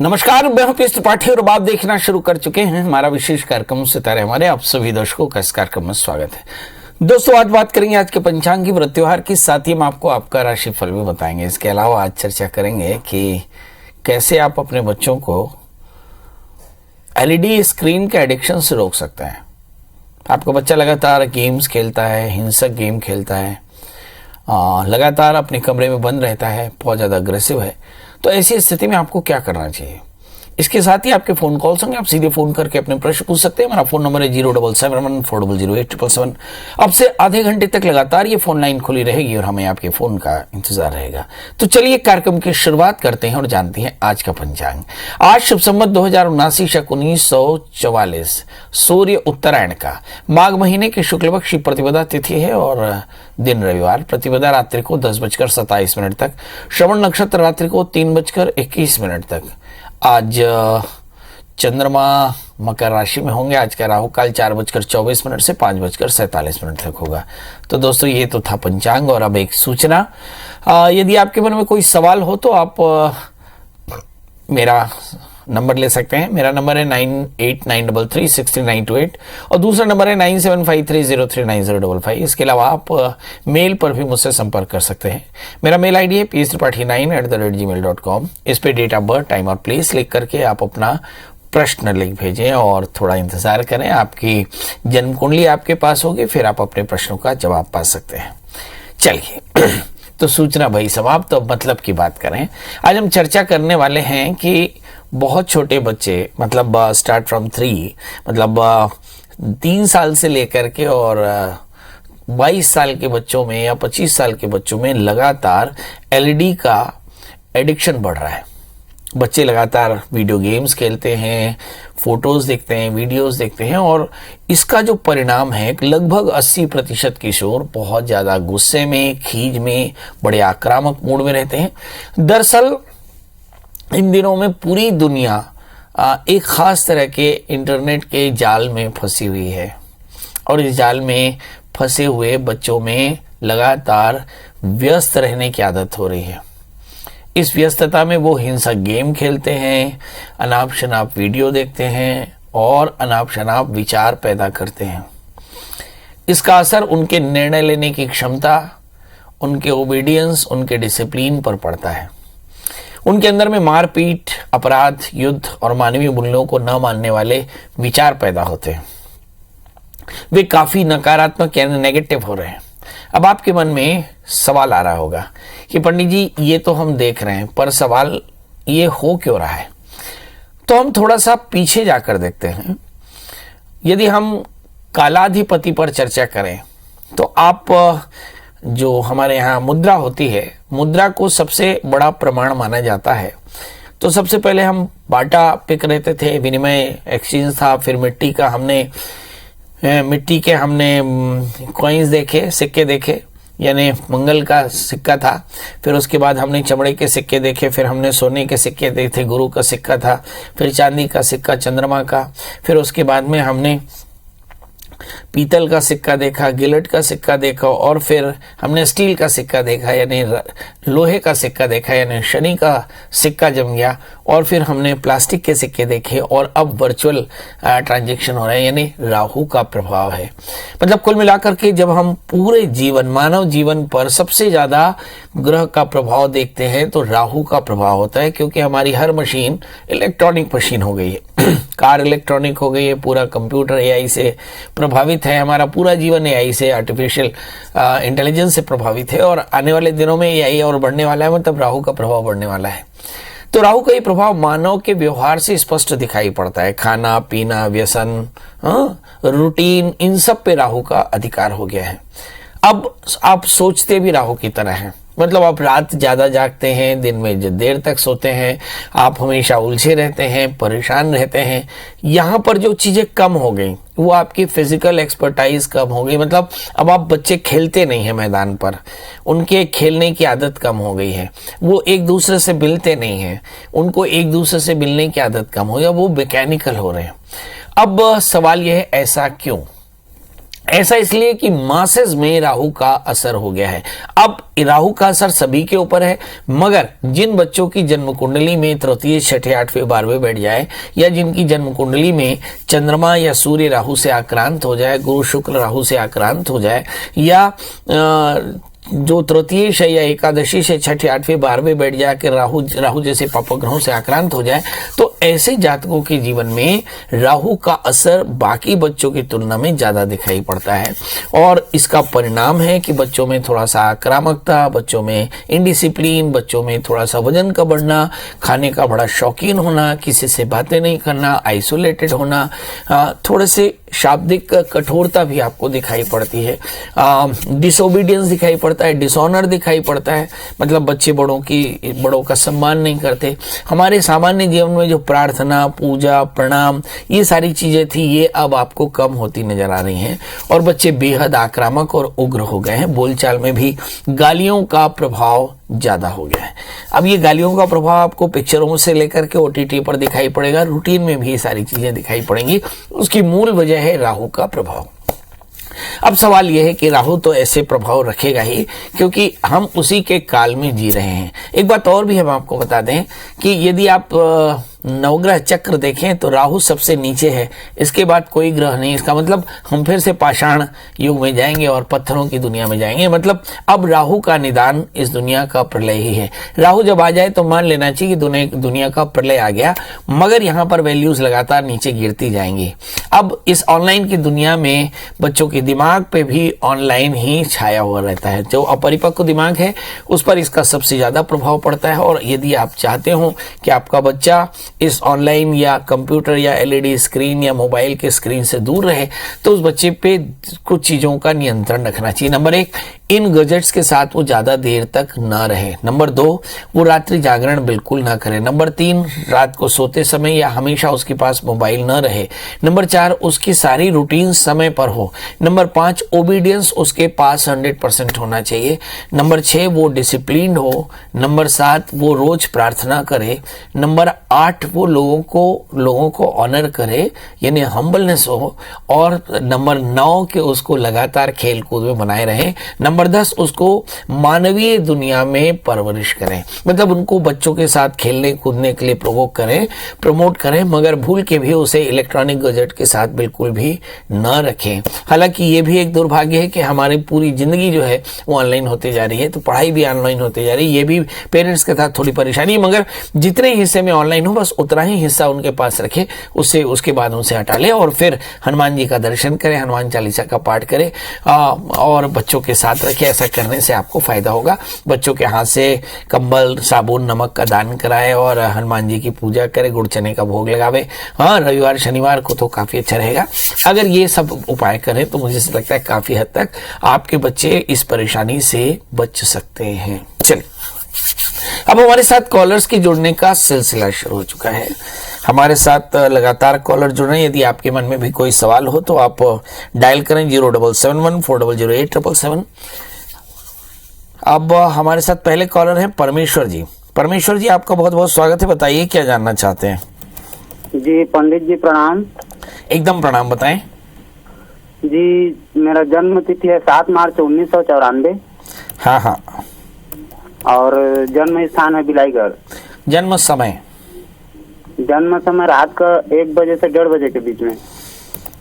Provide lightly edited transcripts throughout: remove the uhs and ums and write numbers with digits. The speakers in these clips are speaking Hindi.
नमस्कार, मैं हूं पीएस त्रिपाठी और आप देखना शुरू कर चुके हैं हमारा विशेष कार्यक्रम सितारे हमारे। आप सभी दर्शकों का इस कार्यक्रम में स्वागत है। दोस्तों, आज बात करेंगे आज के पंचांग की व्रत त्योहार की, साथ ही हम आपको आपका राशिफल भी बताएंगे। इसके अलावा आज चर्चा करेंगे कि कैसे आप अपने बच्चों को एलईडी स्क्रीन के एडिक्शन से रोक सकते हैं। आपका बच्चा लगातार गेम्स खेलता है, हिंसक गेम खेलता है, लगातार अपने कमरे में बंद रहता है, बहुत ज़्यादा अग्रेसिव है, तो ऐसी स्थिति में आपको क्या करना चाहिए। इसके साथ ही आपके फोन कॉल्स होंगे, आप सीधे फोन करके अपने प्रश्न पूछ सकते हैं। हमारा फोन नंबर है 07714008777। अब से आधे घंटे तक लगातार ये फोन लाइन खुली रहेगी और हमें आपके फोन का इंतजार रहेगा। तो चलिए कार्यक्रम की शुरुआत करते हैं और जानते हैं आज का पंचांग। आज शुभ संवत 2079 शक 1944, सूर्य उत्तरायण का, माघ महीने की शुक्ल पक्ष की प्रतिपदा तिथि है और दिन रविवार। प्रतिपदा रात्रि को 10:27 तक, श्रवण नक्षत्र रात्रि को 3:21 तक। आज चंद्रमा मकर राशि में होंगे। आज का राहु काल 4:24 से 5:47 तक होगा। तो दोस्तों, ये तो था पंचांग। और अब एक सूचना, यदि आपके मन में कोई सवाल हो तो आप मेरा नंबर ले सकते हैं। मेरा नंबर है 9893363928 और दूसरा नंबर है 9753039055। इसके अलावा आप मेल पर भी मुझसे संपर्क कर सकते हैं। मेरा मेल आईडी है pstripathi9@gmail.com। इस पे डेट ऑफ बर्थ, टाइम और प्लेस लिख करके आप अपना प्रश्न लिख भेजें और थोड़ा इंतजार करें। आपकी जन्म कुंडली आपके पास होगी, फिर आप अपने प्रश्नों का जवाब पा सकते हैं। चलिए तो सूचना भाई समाप्त। तो मतलब की बात करें, आज हम चर्चा करने वाले हैं कि बहुत छोटे बच्चे, मतलब स्टार्ट फ्रॉम 3, मतलब 3 साल से लेकर के और 22 साल के बच्चों में या 25 साल के बच्चों में लगातार एलईडी का एडिक्शन बढ़ रहा है। बच्चे लगातार वीडियो गेम्स खेलते हैं, फोटोज देखते हैं, वीडियोस देखते हैं और इसका जो परिणाम है, लगभग 80% किशोर बहुत ज़्यादा गुस्से में, खीज में, बड़े आक्रामक मूड में रहते हैं। दरअसल इन दिनों में पूरी दुनिया एक खास तरह के इंटरनेट के जाल में फंसी हुई है और इस जाल में फंसे हुए बच्चों में लगातार व्यस्त रहने की आदत हो रही है। इस व्यस्तता में वो हिंसक गेम खेलते हैं, अनाप शनाप वीडियो देखते हैं और अनाप शनाप विचार पैदा करते हैं। इसका असर उनके निर्णय लेने की क्षमता, उनके ओबीडियंस, उनके डिसिप्लिन पर पड़ता है। उनके अंदर में मारपीट, अपराध, युद्ध और मानवीय मूल्यों को न मानने वाले विचार पैदा होते हैं। वे काफी नकारात्मक यानी नेगेटिव हो रहे हैं। अब आपके मन में सवाल आ रहा होगा कि पंडित जी, ये तो हम देख रहे हैं, पर सवाल ये हो क्यों रहा है? तो हम थोड़ा सा पीछे जाकर देखते हैं। यदि हम कालाधिपति पर चर्चा करें तो आप जो हमारे यहाँ मुद्रा होती है, मुद्रा को सबसे बड़ा प्रमाण माना जाता है। तो सबसे पहले हम बाटा पिक रहते थे, विनिमय एक्सचेंज था, फिर मिट्टी के हमने कॉइन्स देखे, सिक्के देखे, यानी मंगल का सिक्का था। फिर उसके बाद हमने चमड़े के सिक्के देखे, फिर हमने सोने के सिक्के देखे, गुरु का सिक्का था, फिर चांदी का सिक्का, चंद्रमा का, फिर उसके बाद में हमने पीतल का सिक्का देखा, गिलट का सिक्का देखा और फिर हमने स्टील का सिक्का देखा, यानी लोहे का सिक्का देखा, यानी शनि का सिक्का जम गया। और फिर हमने प्लास्टिक के सिक्के देखे और अब वर्चुअल ट्रांजैक्शन हो रहे हैं, यानी राहु का प्रभाव है। मतलब कुल मिलाकर के जब हम पूरे जीवन, मानव जीवन पर सबसे ज्यादा ग्रह का प्रभाव देखते हैं तो राहु का प्रभाव होता है, क्योंकि हमारी हर मशीन इलेक्ट्रॉनिक मशीन हो गई है। कार इलेक्ट्रॉनिक हो गई है, पूरा कंप्यूटर एआई से प्रभावित है, हमारा पूरा जीवन एआई से, आर्टिफिशियल इंटेलिजेंस से प्रभावित है और आने वाले दिनों में एआई और बढ़ने वाला है, मतलब राहु का प्रभाव बढ़ने वाला है। तो राहु का ये प्रभाव मानव के व्यवहार से स्पष्ट दिखाई पड़ता है। खाना पीना, व्यसन, रूटीन, इन सब पे राहु का अधिकार हो गया है। अब आप सोचते भी राहु की तरह हैं, मतलब आप रात ज्यादा जागते हैं, दिन में देर तक सोते हैं, आप हमेशा उलझे रहते हैं, परेशान रहते हैं। यहाँ पर जो चीजें कम हो गई वो आपकी फिजिकल एक्सपर्टाइज कम हो गई। मतलब अब आप बच्चे खेलते नहीं हैं मैदान पर, उनके खेलने की आदत कम हो गई है, वो एक दूसरे से मिलते नहीं हैं, उनको एक दूसरे से मिलने की आदत कम हो गई, वो मैकेनिकल हो रहे हैं। अब सवाल यह है, ऐसा क्यों? ऐसा इसलिए कि मासेस में राहु का असर हो गया है। अब राहु का असर सभी के ऊपर है, मगर जिन बच्चों की जन्म कुंडली में तृतीय, छठे, 8वें, 12वें बैठ जाए, या जिनकी जन्म कुंडली में चंद्रमा या सूर्य राहु से आक्रांत हो जाए, गुरु शुक्र राहु से आक्रांत हो जाए, या जो तृतीय से या एकादशी से छठे, 8वें, 12वें बैठ जाकर राहु जैसे पापग्रहों से आक्रांत हो जाए, तो ऐसे जातकों के जीवन में राहु का असर बाकी बच्चों की तुलना में ज्यादा दिखाई पड़ता है। और इसका परिणाम है कि बच्चों में थोड़ा सा आक्रामकता, बच्चों में इनडिसिप्लिन, बच्चों में थोड़ा सा वजन का बढ़ना, खाने का बड़ा शौकीन होना, किसी से बातें नहीं करना, आइसोलेटेड होना, थोड़े से शाब्दिक कठोरता भी आपको दिखाई पड़ती है, डिसोबीडियंस दिखाई पड़ता है, डिसऑनर दिखाई पड़ता है, मतलब बच्चे बड़ों का सम्मान नहीं करते। हमारे सामान्य जीवन में जो प्रार्थना, पूजा, प्रणाम, ये सारी चीजें थी, ये अब आपको कम होती नजर आ रही हैं और बच्चे बेहद आक्रामक और उग्र हो गए हैं। बोलचाल में भी गालियों का प्रभाव ज्यादा हो गया है। अब ये गालियों का प्रभाव आपको पिक्चरों से लेकर के OTT पर दिखाई पड़ेगा, रूटीन में भी ये सारी चीजें दिखाई पड़ेंगी। उसकी मूल वजह है राहु का प्रभाव। अब सवाल यह है कि राहु तो ऐसे प्रभाव रखेगा ही, क्योंकि हम उसी के काल में जी रहे हैं। एक बात और भी हम आपको बता दें कि यदि आप नवग्रह चक्र देखें तो राहु सबसे नीचे है, इसके बाद कोई ग्रह नहीं। इसका मतलब हम फिर से पाषाण युग में जाएंगे और पत्थरों की दुनिया में जाएंगे। मतलब अब राहु का निदान इस दुनिया का प्रलय ही है। राहु जब आ जाए तो मान लेना चाहिए कि दुनिया का प्रलय आ गया, मगर यहाँ पर वैल्यूज लगातार नीचे गिरती जाएंगी। अब इस ऑनलाइन की दुनिया में बच्चों के दिमाग पे भी ऑनलाइन ही छाया हुआ रहता है। जो अपरिपक्व दिमाग है उस पर इसका सबसे ज्यादा प्रभाव पड़ता है। और यदि आप चाहते हो कि आपका बच्चा इस ऑनलाइन या कंप्यूटर या LED स्क्रीन या मोबाइल के स्क्रीन से दूर रहे, तो उस बच्चे पे कुछ चीजों का नियंत्रण रखना चाहिए। नंबर 1, इन गैजेट्स के साथ वो ज्यादा देर तक ना रहे। नंबर 2, वो रात्रि जागरण बिल्कुल ना करे। नंबर 3, रात को सोते समय या हमेशा उसके पास मोबाइल ना रहे। नंबर 4, उसकी सारी रूटीन समय पर हो। नंबर 5, ओबीडियंस उसके पास 100% होना चाहिए। नंबर 6, वो डिसिप्लिन्ड हो। नंबर 7, वो रोज प्रार्थना करे। नंबर 8, वो लोगों को ऑनर करे, यानी हम्बलनेस हो। और नंबर 9 के उसको लगातार खेल कूद में बनाए रहे। नंबर 10, उसको मानवीय दुनिया में परवरिश करें, मतलब उनको बच्चों के साथ खेलने कूदने के लिए प्रमोट करें, मगर भूल के भी उसे इलेक्ट्रॉनिक गैजेट के साथ बिल्कुल भी न रखें। हालांकि ये भी एक दुर्भाग्य है कि हमारी पूरी जिंदगी जो है वो ऑनलाइन होती जा रही है, तो पढ़ाई भी ऑनलाइन होती जा रही है। ये भी पेरेंट्स के साथ थोड़ी परेशानी, मगर जितने हिस्से में ऑनलाइन हो बस उतना ही हिस्सा उनके पास रखे, उसके बाद उनसे हटा ले और फिर हनुमान जी का दर्शन करें, हनुमान चालीसा का पाठ करें और बच्चों के साथ रखे। ऐसा करने से आपको फायदा होगा। बच्चों के हाथ से कंबल, साबुन, नमक का दान कराए और हनुमान जी की पूजा करे, गुड़ चने का भोग लगावे। हाँ, रविवार शनिवार को तो काफी अच्छा रहेगा। अगर ये सब उपाय करें तो मुझे लगता है काफी हद तक आपके बच्चे इस परेशानी से बच सकते हैं। चलिए, अब हमारे साथ कॉलर्स की जुड़ने का सिलसिला शुरू हो चुका है। हमारे साथ लगातार कॉलर जुड़ रहे हैं। यदि आपके मन में भी कोई सवाल हो तो आप डायल करें 07714008777। अब हमारे साथ पहले कॉलर हैं परमेश्वर जी। परमेश्वर जी, आपका बहुत बहुत स्वागत है। बताइए क्या जानना चाहते हैं। जी पंडित जी प्रणाम। एकदम प्रणाम, बताएं। जी, मेरा जन्म तिथि है 7 मार्च 1994। हाँ हाँ। और जन्म स्थान है बिलाईगढ़। जन्म समय रात का 1 बजे से 1:30 बजे के बीच में।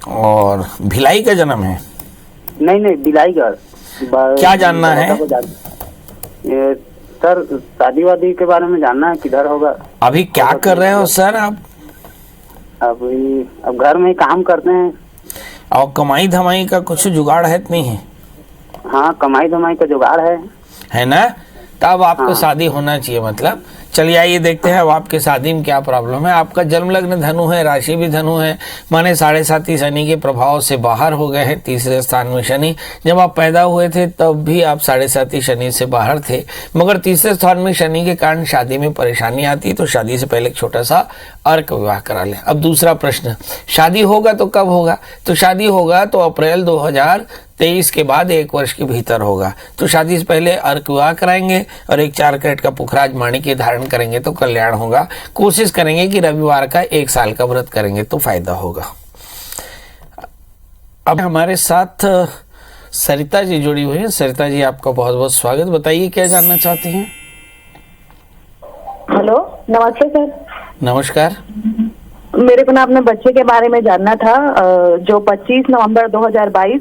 और भिलाई का जन्म है? नहीं, बिलाईगढ़। क्या जानना है? सर, शादी वादी के बारे में जानना है, किधर होगा। अभी क्या कर रहे हो सर आप? अब घर में ही काम करते हैं। और कमाई धमाई का कुछ जुगाड़ है नहीं है? हाँ, कमाई धमाई का जुगाड़ है ना? तब आपको हाँ। शादी होना चाहिए। मतलब चलिए आइए देखते हैं अब आपके शादी में क्या प्रॉब्लम है। आपका जन्म लग्न धनु है, राशि भी धनु है, माने 7.5 शनि के प्रभाव से बाहर हो गए हैं। 3रे स्थान में शनि, जब आप पैदा हुए थे तब भी आप 7.5 शनि से बाहर थे, मगर 3रे स्थान में शनि के कारण शादी में परेशानी आती है। तो शादी से पहले एक छोटा सा अर्क विवाह करा लें। अब दूसरा प्रश्न, शादी होगा तो कब होगा? तो शादी होगा तो अप्रैल 2023 के बाद 1 वर्ष के भीतर होगा। तो शादी से पहले अर्क विवाह कराएंगे और एक 4 कैरेट का पुखराज माणिक्य धारण करेंगे तो कल्याण होगा। कोशिश करेंगे कि रविवार का 1 साल का व्रत करेंगे तो फायदा होगा। अब हमारे साथ सरिता जी जुड़ी हुई हैं। सरिता जी, आपका बहुत बहुत स्वागत। बताइए क्या जानना चाहती हैं। हेलो, नमस्ते सर। नमस्कार। मेरे को ना अपने बच्चे के बारे में जानना था, जो 25 नवंबर 2022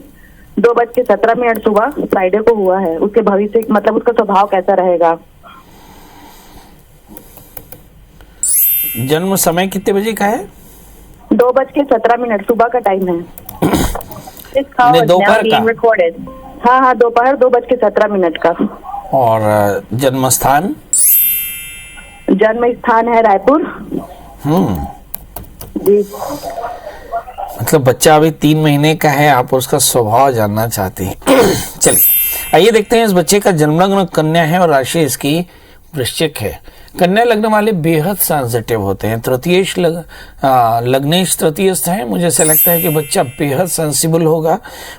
2:17 सुबह फ्राइडे को हुआ है। उसके भविष्य मतलब उसका स्वभाव कैसा रहेगा। जन्म समय कितने बजे का है। 2:17 सुबह का टाइम है। दोपहर का। हाँ, दोपहर 2:17 का। और जन्म स्थान है रायपुर। जी। मतलब बच्चा अभी 3 महीने का है, आप उसका स्वभाव जानना चाहते हैं। चलिए आइए देखते हैं। इस बच्चे का जन्म लग्न कन्या है और राशि इसकी वृश्चिक है। कन्या लग्न वाले बेहद सेंसिटिव होते हैं। तृतीयेश लग्नेश तृतीयस्थ है। मुझे ऐसा लगता है कि बच्चा बेहद सेंसिबल होगा।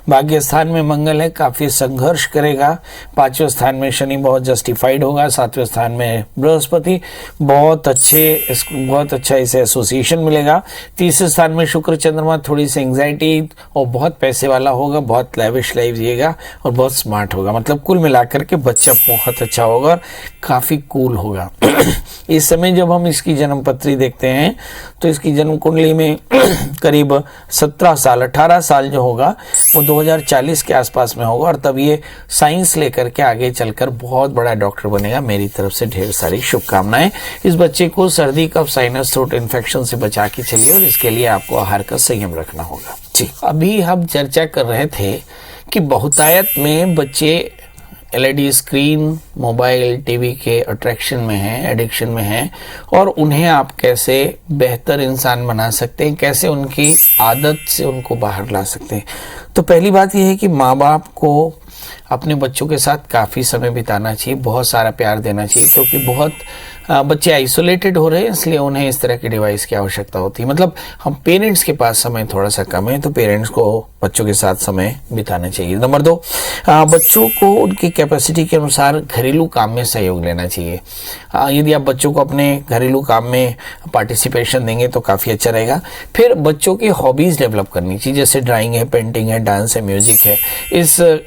भाग्य स्थान में मंगल है, काफी संघर्ष करेगा। 5वें स्थान में शनि बहुत जस्टिफाइड होगा। 7वें स्थान में बृहस्पति बहुत अच्छा इसे एसोसिएशन मिलेगा। 3रे स्थान में शुक्र चंद्रमा थोड़ी सी एंग्जाइटी और बहुत पैसे वाला होगा, बहुत लैविश लाइफ जिएगा और बहुत स्मार्ट होगा। मतलब कुल मिलाकर के बच्चा बहुत अच्छा होगा और काफी कूल होगा। इस समय जब हम इसकी जन्म पत्री देखते हैं तो इसकी जन्म कुंडली में करीब 18 साल जो होगा वो 2040 के आसपास में होगा और तब ये साइंस लेकर के आगे चलकर बहुत बड़ा डॉक्टर बनेगा। मेरी तरफ से ढेर सारी शुभकामनाएं। इस बच्चे को सर्दी कफ साइनस थ्रोट इन्फेक्शन से बचा के चलिए और इसके लिए आपको आहार का संयम रखना होगा। जी, अभी हम चर्चा कर रहे थे कि बहुतायत में बच्चे एलईडी स्क्रीन, मोबाइल, टीवी के अट्रैक्शन में हैं, एडिक्शन में हैं और उन्हें आप कैसे बेहतर इंसान बना सकते हैं, कैसे उनकी आदत से उनको बाहर ला सकते हैं। तो पहली बात यह है कि माँ बाप को अपने बच्चों के साथ काफ़ी समय बिताना चाहिए, बहुत सारा प्यार देना चाहिए, क्योंकि बहुत बच्चे आइसोलेटेड हो रहे हैं, इसलिए उन्हें इस तरह के डिवाइस की आवश्यकता होती है। मतलब हम पेरेंट्स के पास समय थोड़ा सा कम है तो पेरेंट्स को बच्चों के साथ समय बिताना चाहिए। नंबर 2, बच्चों को उनकी कैपेसिटी के अनुसार घरेलू काम में सहयोग लेना चाहिए। यदि आप बच्चों को अपने घरेलू काम में पार्टिसिपेशन देंगे तो काफ़ी अच्छा रहेगा। फिर बच्चों की हॉबीज़ डेवलप करनी चाहिए, जैसे ड्राइंग है, पेंटिंग है, डांस है, म्यूजिक है।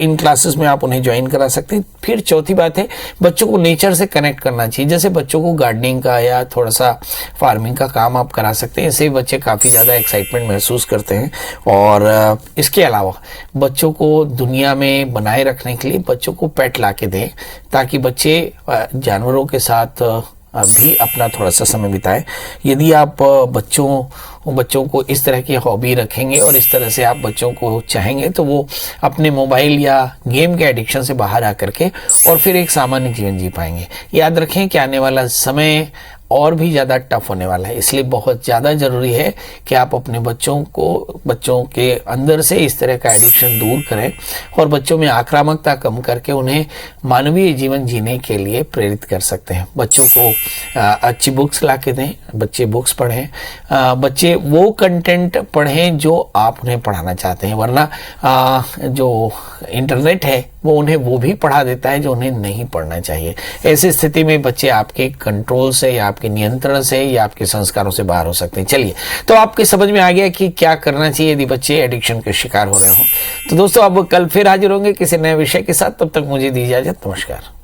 इन क्लासेस में आप उन्हें ज्वाइन करा सकते हैं। फिर चौथी बात है, बच्चों को नेचर से कनेक्ट करना चाहिए। जैसे बच्चों को गार्डनिंग का या थोड़ा सा फार्मिंग का काम आप करा सकते हैं। इससे बच्चे काफ़ी ज़्यादा एक्साइटमेंट महसूस करते हैं। और इसके अलावा बच्चों को दुनिया में बनाए रखने के लिए बच्चों को पेट ला के दें, ताकि बच्चे जानवरों के साथ भी अपना थोड़ा सा समय बिताएं। यदि आप बच्चों को इस तरह की हॉबी रखेंगे और इस तरह से आप बच्चों को चाहेंगे तो वो अपने मोबाइल या गेम के एडिक्शन से बाहर आकर के और फिर एक सामान्य जीवन जी पाएंगे। याद रखें कि आने वाला समय और भी ज़्यादा टफ होने वाला है, इसलिए बहुत ज़्यादा ज़रूरी है कि आप अपने बच्चों के अंदर से इस तरह का एडिक्शन दूर करें और बच्चों में आक्रामकता कम करके उन्हें मानवीय जीवन जीने के लिए प्रेरित कर सकते हैं। बच्चों को अच्छी बुक्स ला के दें, बच्चे बुक्स पढ़ें, बच्चे वो कंटेंट पढ़ें जो आप उन्हें पढ़ाना चाहते हैं, वरना जो इंटरनेट है वो उन्हें वो भी पढ़ा देता है जो उन्हें नहीं पढ़ना चाहिए। ऐसी स्थिति में बच्चे आपके कंट्रोल से या आपके नियंत्रण से या आपके संस्कारों से बाहर हो सकते हैं। चलिए, तो आपके समझ में आ गया कि क्या करना चाहिए यदि बच्चे एडिक्शन के शिकार हो रहे हो। तो दोस्तों, अब कल फिर हाजिर होंगे किसी नए विषय के साथ। तब तक मुझे दीजिए इजाजत। नमस्कार।